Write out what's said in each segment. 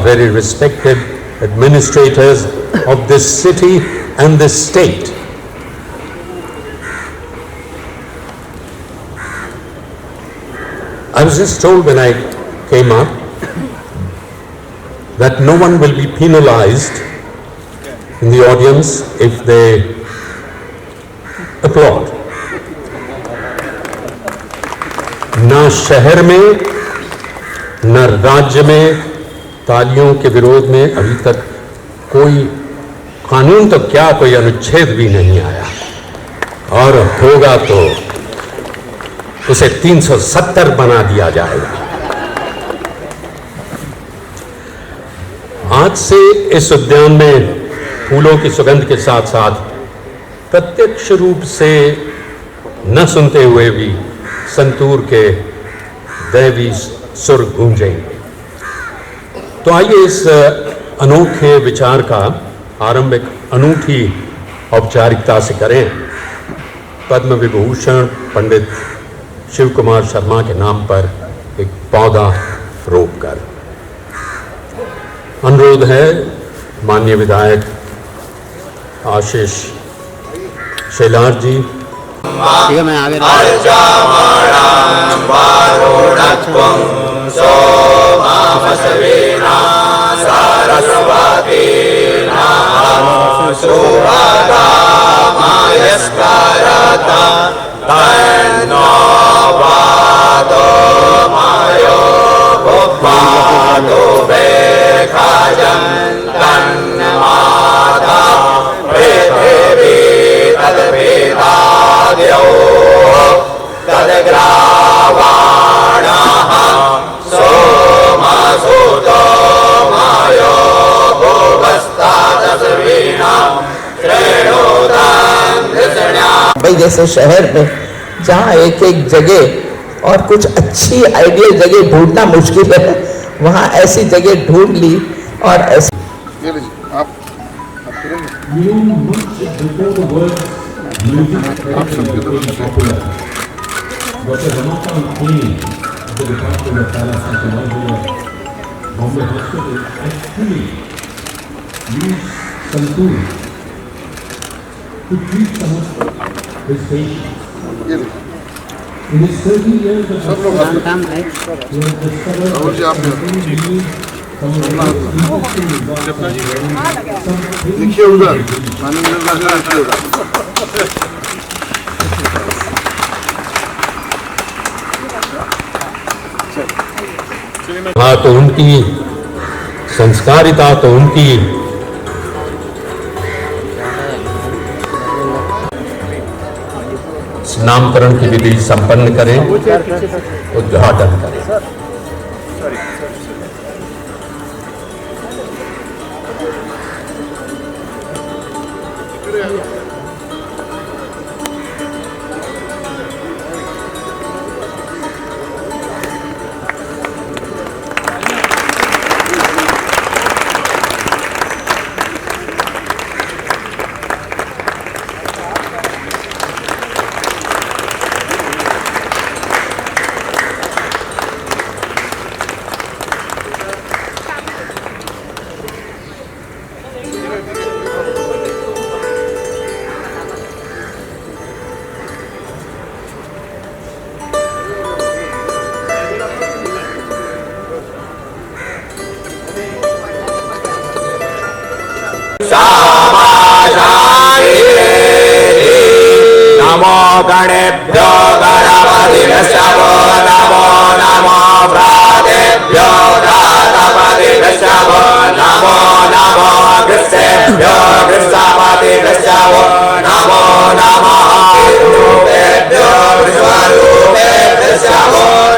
very respected administrators of this city and this state. I was just told when I came up that no one will be penalized in the audience if they applaud. ना शहर में न राज्य में तालियों के विरोध में अभी तक कोई कानून तो क्या कोई अनुच्छेद भी नहीं आया, और होगा तो उसे 370 बना दिया जाएगा। आज से इस उद्यान में फूलों की सुगंध के साथ साथ प्रत्यक्ष रूप से न सुनते हुए भी संतूर के दैवी सुर गूंजेंगे। तो आइए इस अनोखे विचार का आरंभ एक अनूठी औपचारिकता से करें। पद्म विभूषण पंडित शिव कुमार शर्मा के नाम पर एक पौधा रोप कर। अनुरोध है माननीय विधायक आशीष शेलार जी। ठीक है, मैं आगे मुंबई जैसे शहर में जहाँ एक एक जगह और कुछ अच्छी आइडियल जगह ढूंढना मुश्किल है, वहाँ ऐसी जगह ढूंढ ली और ऐसी to treat some of his patients. In his 30 years of देखिए उधर हाँ, तो उनकी संस्कारिता, तो उनकी नामकरण की विधि संपन्न करें, उद्घाटन करें। नमो गणेभ्यो गणपतिभ्यो नमो नमो भ्रातेभ्यो भ्रातपतिभ्यो नमो नमो कृष्णेभ्यो कृष्णपतिभ्यो नमो नमः रूपेभ्यो विश्वरूपेभ्यो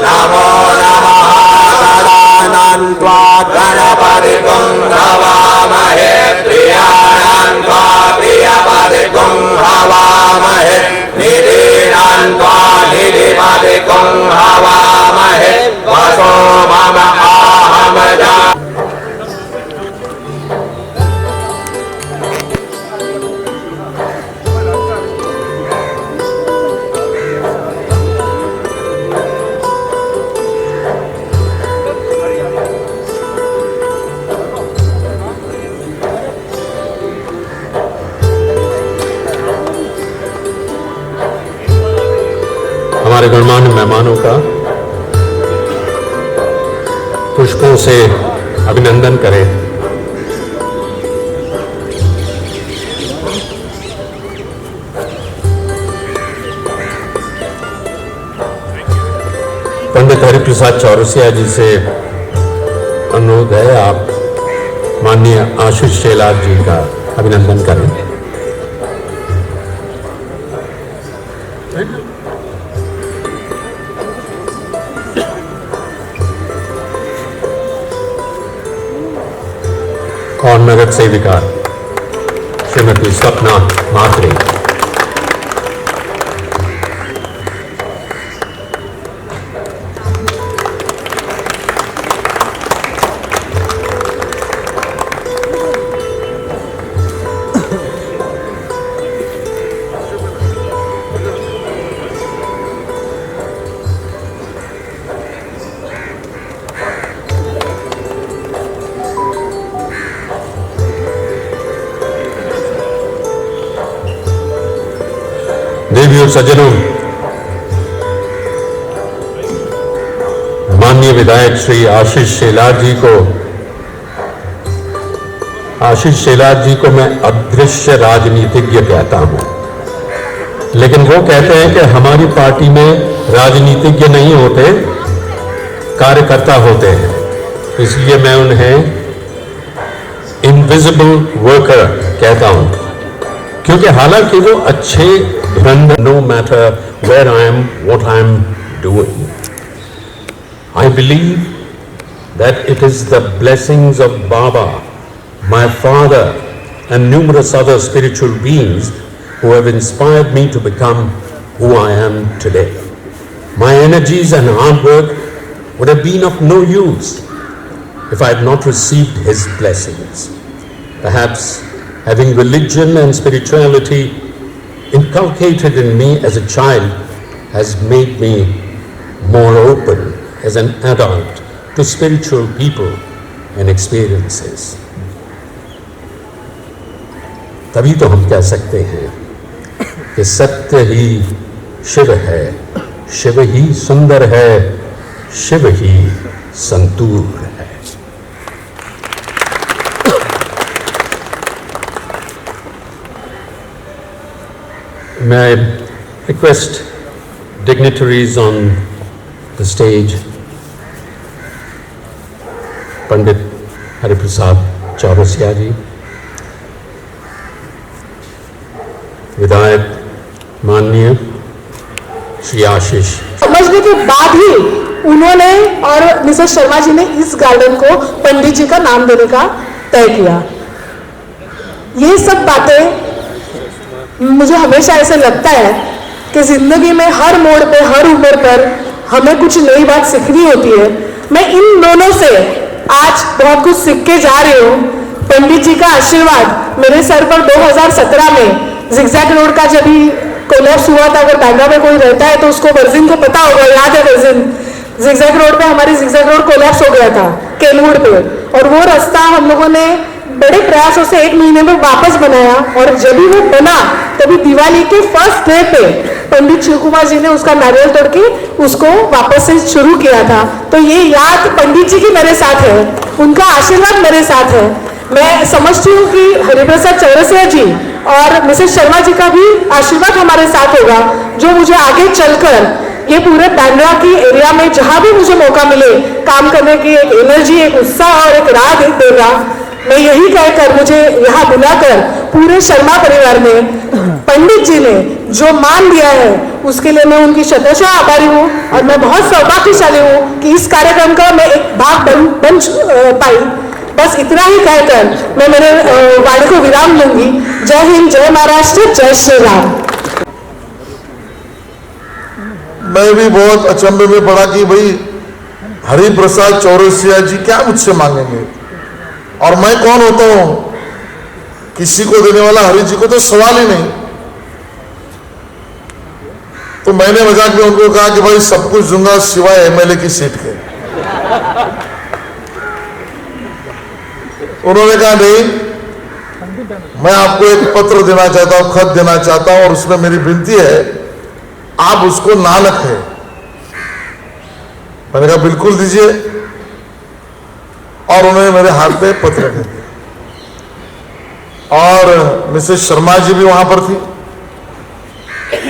नमो नमः सदानन्त्वा गणपतिं हवामहे प्रियाणान्त्वा प्रियपतिं हवामहे निधिनान्त्वा निधिपतिं हवामहे पुष्पों से अभिनंदन करें। पंडित हरिप्रसाद चौरसिया जी से अनुरोध है, आप माननीय आशीष शेलार जी का अभिनंदन करें। और नगर सेविका श्रीमती सपना मात्रे। देवी और सज्जनों, माननीय विधायक श्री आशीष शेलार जी को मैं अदृश्य राजनीतिज्ञ कहता हूं, लेकिन वो कहते हैं कि हमारी पार्टी में राजनीतिज्ञ नहीं होते, कार्यकर्ता होते हैं। इसलिए मैं उन्हें इनविजिबल वर्कर कहता हूं, क्योंकि हालांकि वो अच्छे no matter where I am, what I am doing. I believe that it is the blessings of Baba, my father, and numerous other spiritual beings who have inspired me to become who I am today. My energies and hard work would have been of no use if I had not received his blessings. Perhaps having religion and spirituality inculcated in me as a child has made me more open as an adult to spiritual people and experiences. तभी तो हम कह सकते हैं कि सत्य ही शिव है, शिव ही सुंदर है, शिव ही संतूर है। May I request dignitaries on the stage, Pandit Hariprasad Chaurasia ji, विधायक माननीय श्री आशीष। समझने के बाद ही उन्होंने और मिसेस शर्मा जी ने इस गार्डन को पंडित जी का नाम देने का तय किया। ये सब बातें मुझे हमेशा ऐसे लगता है कि जिंदगी में हर मोड़ पे, हर उम्र पर हमें कुछ नई बात सीखनी होती है। मैं इन दोनों से आज बहुत कुछ सीख के जा रही हूँ। पंडित जी का आशीर्वाद मेरे सर पर 2017 में जिगजैग रोड का जब भी कोलैप्स हुआ था, अगर बांद्रा में कोई रहता है तो उसको वर्जिन को पता होगा, याद है वर्जिन, जिगजैग रोड पे हमारी जिगजैग रोड कोलैप्स हो गया था केनवुड पे, और वो रास्ता हम लोगों ने बड़े प्रयासों से 1 महीने में वापस बनाया। और जब भी वो बना तभी दिवाली के फर्स्ट डे पे पंडित शिव कुमार जी ने उसका नारियल तोड़ के उसको वापस से शुरू किया था। तो ये याद पंडित जी की मेरे साथ है, उनका आशीर्वाद मेरे साथ है। मैं समझती हूँ कि हरिप्रसाद चौरसिया जी और मिसेस शर्मा जी का भी आशीर्वाद हमारे साथ होगा, जो मुझे आगे चलकर ये पूरे बांद्रा की एरिया में जहां भी मुझे मौका मिले काम करने की एक एनर्जी, एक उत्साह और एक राह देगा। मैं यही कहकर मुझे यहाँ बुलाकर पूरे शर्मा परिवार में पंडित जी ने जो मान दिया है उसके लिए मैं उनकी शतशः आभारी हूँ। और मैं बहुत सौभाग्यशाली हूँ कि इस कार्यक्रम का मैं एक भाग बन पाई। बस इतना ही कहकर मैं मेरे वाणी को विराम लूंगी। जय हिंद, जय महाराष्ट्र, जय श्री राम। मैं भी बहुत अचंभे में पड़ा कि भाई हरिप्रसाद चौरसिया जी क्या मुझसे मांगेंगे, और मैं कौन होता हूं किसी को देने वाला। हरि जी को तो सवाल ही नहीं। तो मैंने मजाक में उनको कहा कि भाई सब कुछ दूंगा सिवाय एमएलए की सीट के। उन्होंने कहा नहीं, मैं आपको एक पत्र देना चाहता हूं, खत देना चाहता हूं, और उसमें मेरी विनती है आप उसको ना लिखें। मैंने कहा बिल्कुल दीजिए। और उन्होंने मेरे हाथ पे पत्र दे दिया। और मिसेस शर्मा जी भी वहां पर थी,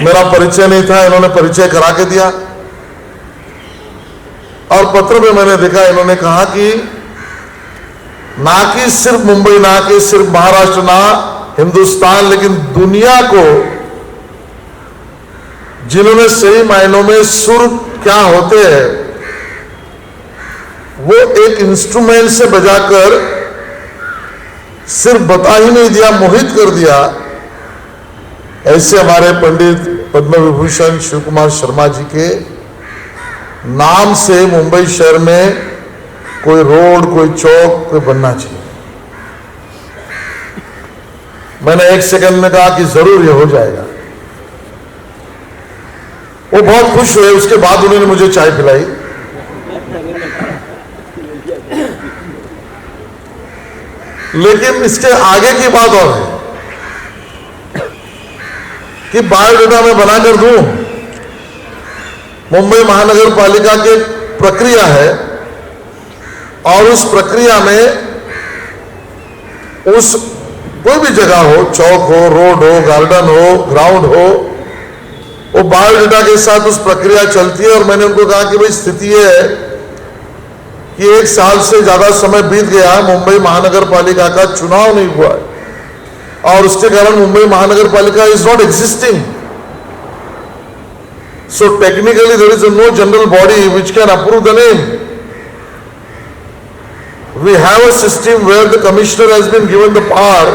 मेरा परिचय नहीं था, इन्होंने परिचय करा के दिया। और पत्र में मैंने देखा, इन्होंने कहा कि ना कि सिर्फ मुंबई, ना कि सिर्फ महाराष्ट्र, ना हिंदुस्तान, लेकिन दुनिया को जिन्होंने सही मायनों में सुर क्या होते हैं वो एक इंस्ट्रूमेंट से बजाकर सिर्फ बता ही नहीं दिया, मोहित कर दिया। ऐसे हमारे पंडित पद्म विभूषण शिव कुमार शर्मा जी के नाम से मुंबई शहर में कोई रोड, कोई चौक, कोई बनना चाहिए। मैंने 1 सेकंड में कहा कि जरूर ये हो जाएगा। वो बहुत खुश हुए। उसके बाद उन्होंने मुझे चाय पिलाई। लेकिन इसके आगे की बात और है कि बायोडाटा मैं बनाकर दूं। मुंबई महानगर पालिका की प्रक्रिया है और उस प्रक्रिया में उस कोई भी जगह हो, चौक हो, रोड हो, गार्डन हो, ग्राउंड हो, वो बायोडाटा के साथ उस प्रक्रिया चलती है। और मैंने उनको कहा कि भाई स्थिति ये है कि 1 साल से ज्यादा समय बीत गया है, मुंबई महानगर पालिका का चुनाव नहीं हुआ है और उसके कारण Mumbai Mahanagar Palika is not existing. So technically there is no general body which can approve the name. We have a system where the commissioner has been given the power,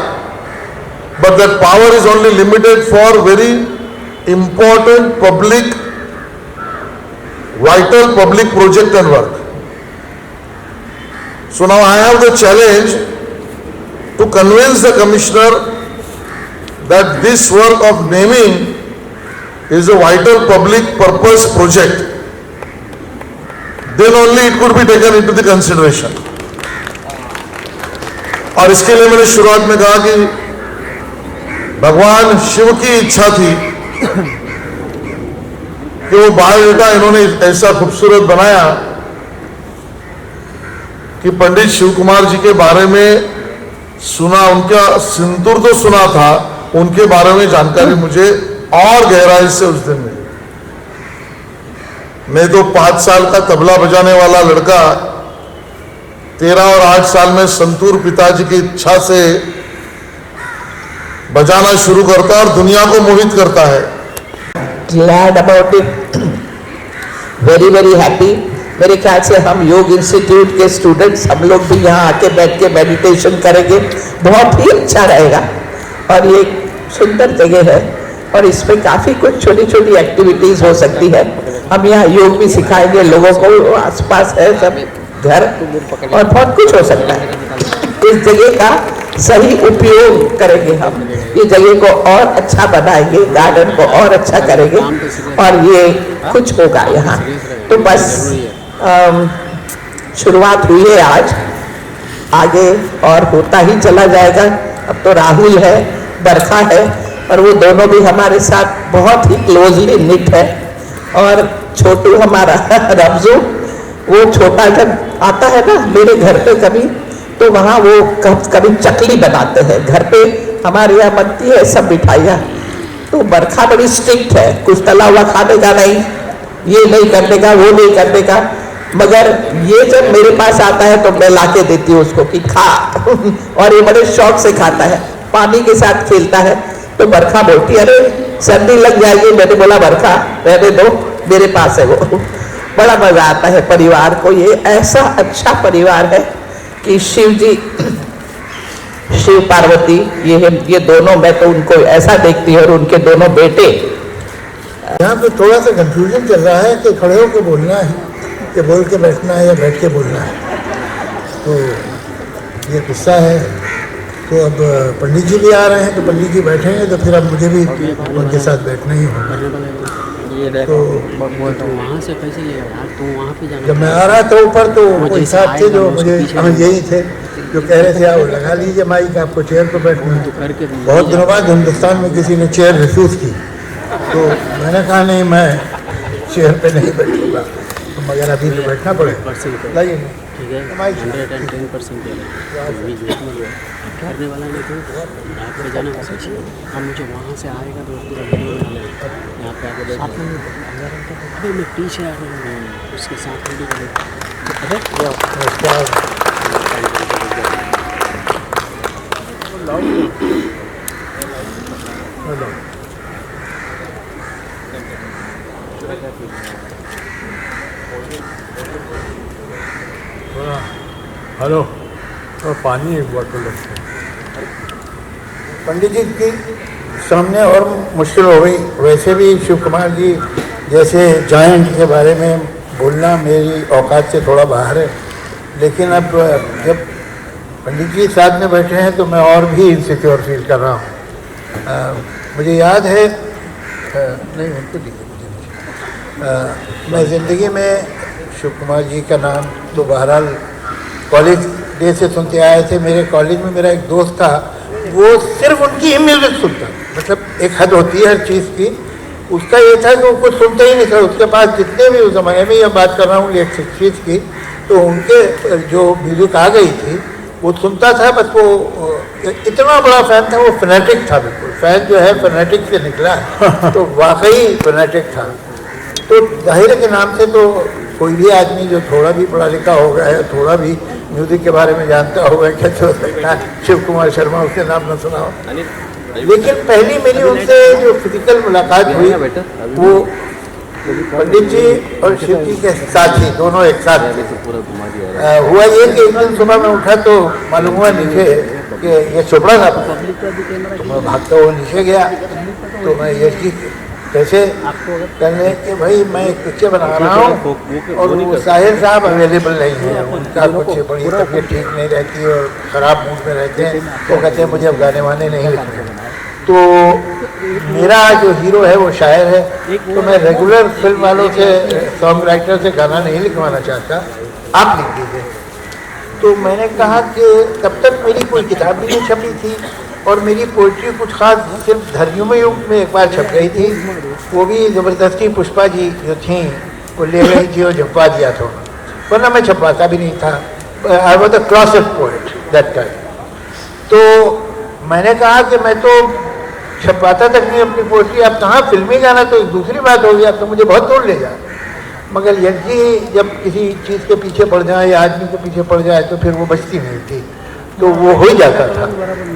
but that power is only limited for very important public, vital public project and work. So now I have the challenge to convince the commissioner that this work of naming is a vital public purpose project. Then only it could be taken into the consideration. और इसके लिए मैंने शुरुआत में कहा कि भगवान शिव की इच्छा थी कि वो बायोडाटा इन्होंने ऐसा खूबसूरत बनाया कि पंडित शिव कुमार जी के बारे में सुना, उनका सिंदूर तो सुना था, उनके बारे में जानकारी मुझे और गहराई से उस दिन मिली। मैं तो 5 साल का तबला बजाने वाला लड़का 13 और 8 साल में संतूर पिताजी की इच्छा से बजाना शुरू करता है और दुनिया को मोहित करता है। Glad about it, very very happy। मेरे ख्याल से हम योग इंस्टीट्यूट के स्टूडेंट्स हम लोग भी यहाँ आके बैठ के मेडिटेशन करेंगे, बहुत ही अच्छा रहेगा। और ये एक सुंदर जगह है और इसमें काफ़ी कुछ छोटी छोटी एक्टिविटीज़ हो सकती है। हम यहाँ योग भी सिखाएंगे लोगों को, आसपास है सब घर और बहुत कुछ हो सकता है। इस जगह का सही उपयोग करेंगे हम, ये जगह को और अच्छा बनाएंगे, गार्डन को और अच्छा करेंगे और ये कुछ होगा यहाँ। तो बस शुरुआत हुई है आज, आगे और होता ही चला जाएगा। अब तो राहुल है, बरखा है और वो दोनों भी हमारे साथ बहुत ही क्लोजली निट है। और छोटू हमारा रमजू, वो छोटा जब आता है ना मेरे घर पे कभी, तो वहाँ वो कभी चकली बनाते हैं। घर पे हमारे यहाँ बनती है सब मिठाइयाँ। तो बरखा बड़ी स्ट्रिक्ट है, कुछ तला हुआ खाने का नहीं, ये नहीं करने का, वो नहीं करने का। मगर ये जब मेरे पास आता है तो मैं लाके देती हूँ उसको कि खा और ये बड़े शौक से खाता है, पानी के साथ खेलता है। तो बरखा बोलती अरे सर्दी लग जाएगी। मैंने बोला बरखा रहने दो, मेरे पास है वो। बड़ा मजा आता है परिवार को। ये ऐसा अच्छा परिवार है कि शिव जी, शिव पार्वती, ये दोनों, मैं तो उनको ऐसा देखती हूँ, और उनके दोनों बेटे। यहाँ पे थोड़ा सा कंफ्यूजन चल रहा है कि खड़े होकर बोलना है कि बोल के बैठना है या बैठ के बोलना है। तो ये गुस्सा है। तो अब पंडित जी भी आ रहे हैं, तो पंडित जी बैठेंगे तो फिर अब मुझे भी उनके साथ बैठना ही होगा। तो वहाँ से कैसे तो वहाँ पे जाना। जब मैं आ रहा था ऊपर तो कोई साथ थे जो मुझे यही थे जो कह रहे थे आओ लगा लीजिए माइक, आपको चेयर पर बैठना है। बहुत दिनों बाद हिंदुस्तान में किसी ने चेयर रिफ्यूज़ की, तो मैंने कहा नहीं मैं चेयर पे नहीं बैठूँगा, तो मगर अभी तो बैठना पड़ेगा। लाइए। ठीक है 110% दे रहे हैं। बीच में करने वाला नहीं तो यहाँ पे जाना है सोचिए। अब मुझे वहाँ से आएगा तो पूरा वीडियो बनाना है, यहाँ पे आके साथ में अभी मैं पीछे आ रहा हूँ उसके साथ वीडियो हेलो और पानी एक बोतल रखते पंडित जी की सामने और मुश्किल हो गई। वैसे भी शिव कुमार जी जैसे जायंट के बारे में बोलना मेरी औकात से थोड़ा बाहर है, लेकिन अब जब पंडित जी साथ में बैठे हैं तो मैं और भी इनसिक्योर फील कर रहा हूँ। मुझे याद है नहीं उनको दीजिए, मैं ज़िंदगी में शिव कुमार जी का नाम तो बहरहाल कॉलेज डे से सुनते आए थे। मेरे कॉलेज में मेरा एक दोस्त था, वो सिर्फ उनकी ही म्यूजिक सुनता, मतलब एक हद होती है हर चीज़ की। उसका ये था कि वो कुछ सुनता ही नहीं था। उसके पास जितने भी उस ज़माने में, यह बात कर रहा हूँ लेट 60s की, तो उनके जो म्यूजिक आ गई थी वो सुनता था। बस वो इतना बड़ा फ़ैन था, वो फैनेटिक था बिल्कुल। फ़ैन जो है फैनेटिक से निकला है, तो वाकई फैनेटिक था। तो जाहिर के नाम से तो कोई भी आदमी जो थोड़ा भी पढ़ा लिखा होगा है, थोड़ा भी म्यूज़िक के बारे में जानता होगा, कैसे हो सकता है शिव कुमार शर्मा उसके नाम न सुना हो। लेकिन पहली मेरी उनसे जो फिजिकल मुलाकात हुई वो पंडित जी और शिव जी के साथ ही, दोनों एक साथ थे। हुआ ये कि एक दिन सुबह में उठा तो मालूम हुआ नीचे कि ये चोपड़ा था, तो मैं भागता हुआ नीचे गया। तो मैं ये चीज़ कैसे कहने कि भाई मैं एक पिक्चर बना रहा हूँ और वो साहिर साहब अवेलेबल नहीं है, उनका कुछ बड़ी तबीयत ठीक नहीं रहती और ख़राब मूड में रहते हैं। वो कहते हैं मुझे अब गाने वाने नहीं लिखने। तो मेरा जो हीरो है वो शायर है, तो मैं रेगुलर फिल्म वालों से, सॉन्ग राइटर से गाना नहीं लिखवाना चाहता, आप लिख दीजिए। तो मैंने कहा कि तब तक मेरी कोई किताब भी नहीं छपी थी और मेरी पोइट्री कुछ खास सिर्फ धर्मियों युग में एक बार छप गई थी, वो भी ज़बरदस्ती पुष्पा जी जो थी वो ले गई थी और छपवा दिया था, वरना मैं छपवाता भी नहीं था। I was the classic poet that time. तो मैंने कहा कि मैं तो छपवाता तक नहीं अपनी पोइट्री, अब कहाँ फिल्मी गाना तो दूसरी बात होगी, अब तो मुझे बहुत दूर ले जाए। मगर यदि जब किसी चीज़ के पीछे पड़ जाए या आदमी के पीछे पड़ जाए तो फिर वो बचती नहीं थी, तो वो हो ही जाता था।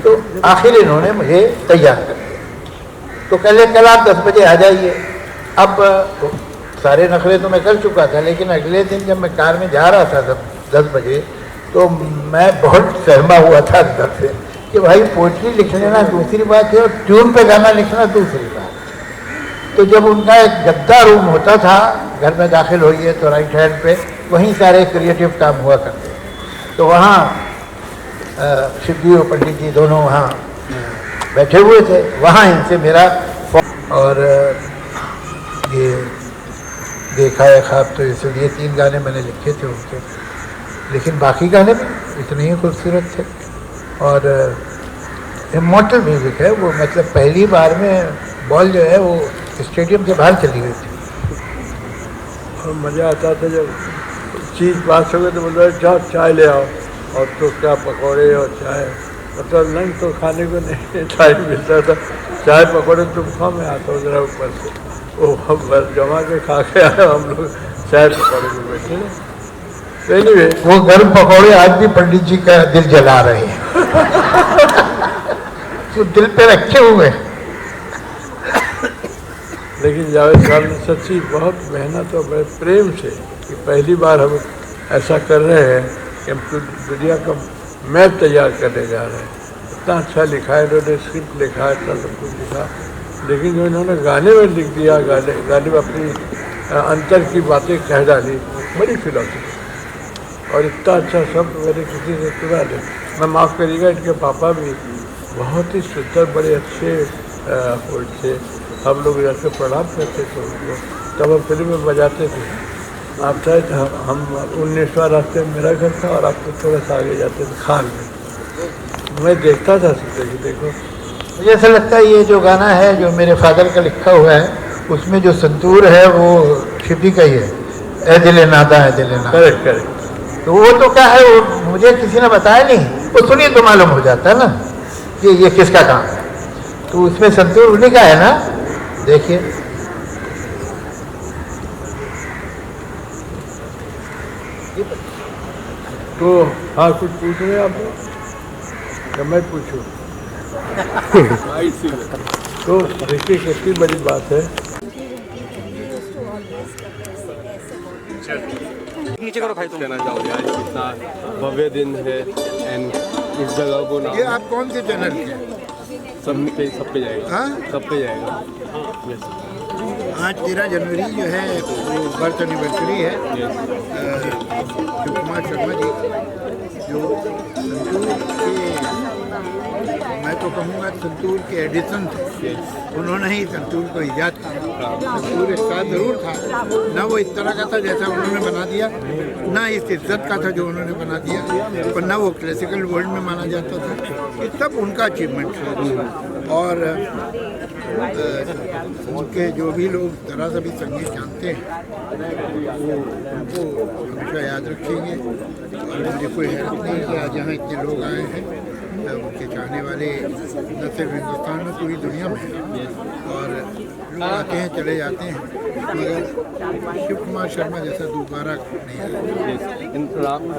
तो आखिर इन्होंने मुझे तैयार कर दिया। तो कल आप 10 बजे आ जाइए। अब सारे नखरे तो मैं कर चुका था, लेकिन अगले दिन जब मैं कार में जा रहा था 10 बजे, तो मैं बहुत सहमा हुआ था अंदर से कि भाई पोइट्री लिख लेना दूसरी बात है और ट्यून पे गाना लिखना दूसरी बात। तो जब उनका एक गद्दा रूम होता था, घर में दाखिल होइए तो राइट हैंड पे वहीं सारे क्रिएटिव काम हुआ करते। तो वहाँ शिव जी और पंडित जी दोनों वहाँ बैठे हुए थे। वहाँ इनसे मेरा और ये देखा है ख्वाब, तो इसलिए 3 गाने मैंने लिखे थे उनके, लेकिन बाकी गाने भी इतने ही खूबसूरत थे। और इमॉर्टल म्यूज़िक है वो, मतलब पहली बार में बॉल जो है वो स्टेडियम से बाहर चली गई थी। और मज़ा आता था जब चीज़ पास हो गई तो बोल जाओ चाय ले आओ, और तो क्या पकौड़े और चाय, मतलब लंच तो खाने को नहीं टाइम मिलता था। चाय पकौड़े तुम खाओ, मैं आता हूँ ज़रा ऊपर से, वो हम बस जमा के खा के आए हम लोग चाय पकौड़े में बैठे ना। एनीवे वो गर्म पकौड़े आज भी पंडित जी का दिल जला रहे हैं तो दिल पे रखे हुए। लेकिन जावेद साहब ने सच्ची बहुत मेहनत और बड़े प्रेम से कि पहली बार हम ऐसा कर रहे हैं कि हम दुनिया का मैप तैयार करने जा रहे हैं। इतना अच्छा लिखा है इन्होंने, स्क्रिप्ट लिखा है, इतना सब कुछ लिखा, लेकिन जो इन्होंने गाने में लिख दिया, गाने में अपनी अंतर की बातें कह डाली, बड़ी फिलॉसफी। और इतना अच्छा शब्द मैंने किसी से सुना नहीं। मैं माफ़ करिएगा, इनके पापा भी बहुत ही सुंदर बड़े अच्छे पोइट थे। हम लोग जाके प्रणाम करते थे उनको, तब हम फिल्म में बजाते थे। आप चाहे हम 19वां रास्ते में मेरा घर था और आपको थोड़ा सा आगे जाते थे खान में। मैं देखता था सोचते कि देखो, मुझे ऐसा लगता है ये जो गाना है जो मेरे फादर का लिखा हुआ है, उसमें जो संतूर है वो शिव जी का ही है, ए दिले नादा है दिले नादा। Correct correct. तो वो तो क्या है, वो मुझे किसी ने बताया नहीं, वो सुनिए तो मालूम हो जाता है ना कि ये किसका काम है। तो उसमें संतूर उन्हीं का है ना, देखिए। तो हाँ, कुछ पूछ रहे हैं आप या मैं पूछूं? तो देखिए कितनी बड़ी बात है। कहना चाहूँगी आज कितना भव्य दिन है एंड इस जगह को ये आप कौन से चैनल के? सब पे जाएगा। हाँ? सब पे जाएगा। यस। आज 13 जनवरी जो है वो बर्थ एनिवर्सरी है शिव कुमार शर्मा जी, जो संतूर के, मैं तो कहूँगा संतूर के एडिशन थे। उन्होंने ही संतूर को ईजाद किया। संतूर एक साथ ज़रूर था, ना वो इस तरह का था जैसा उन्होंने बना दिया, ना इस इज्जत का था जो उन्होंने बना दिया, और ना वो क्लासिकल वर्ल्ड में माना जाता था। ये सब उनका अचीवमेंट है। और उनके जो भी लोग जरा सा भी संगीत जानते हैं वो उनको हमेशा याद रखेंगे। और मुझे कोई हैरत नहीं कि आज यहाँ इतने लोग आए हैं, उनके चाहने वाले न सिर्फ हिंदुस्तान में, पूरी दुनिया में हैं। और लोग आते हैं चले जाते हैं, मगर शिव कुमार शर्मा जैसा दोबारा नहीं आया।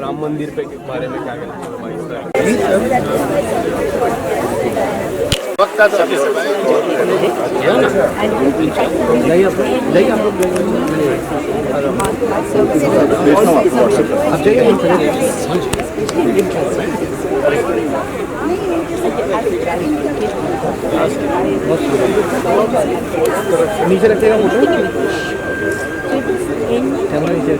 राम मंदिर पे बारे में क्या कहना नीचे रखेगा फोटो कैमरा नीचे